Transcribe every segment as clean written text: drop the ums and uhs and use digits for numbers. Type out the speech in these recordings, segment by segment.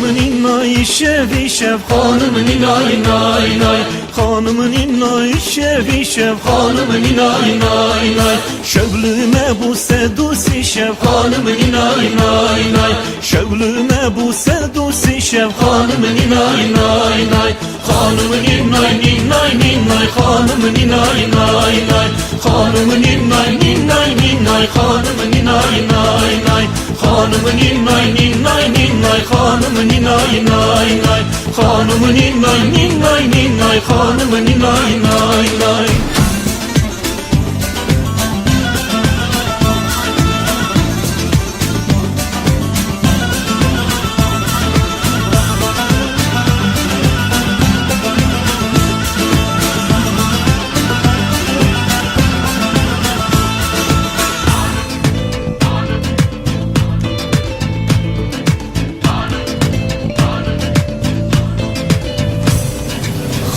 Hanımın innay şevi şev, hanımın innay nay nay. Hanımın innay şevi şev, hanımın innay nay nay. Şevlüme bu sedusi şev, hanımın innay nay nay. Şevlüme bu sedusi şev, hanımın innay nay nay. Hanımın innay ninnay ninnay, hanımın innay nay nay. Hanımın innay ninnay ninnay, hanımın innay nay nay. Hanımın innay ninnay ninnay, hanımın innay nay nay. Hanımın innay ninnay ninnay, hanımın innay nay nay.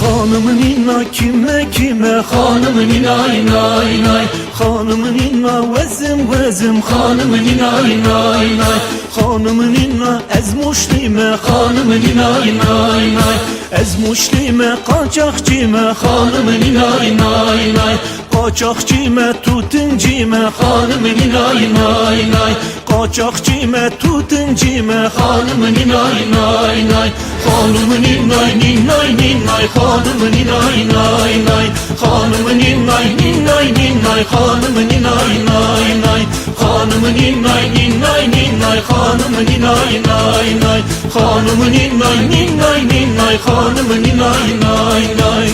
Hanımın inna kime kime, hanımın innay nay nay. Hanımın inna vezim vezim, hanımın innay nay nay. Hanımın inna ez muslime, hanımın innay nay nay. Ez muslime kaçakçime, hanımın innay nay nay. Kaçakçime tutuncime, hanımın innay nay nay. Kaçakçime tutuncime, hanımın innay nay nay. Hanımın innay ninnay ninnay, hanımın innay nay nay. Hanımın innay ninnay ninnay, hanımın innay nay nay. Hanımın innay ninnay ninnay, hanımın innay nay nay. Hanımın innay ninnay ninnay, hanımın innay nay nay.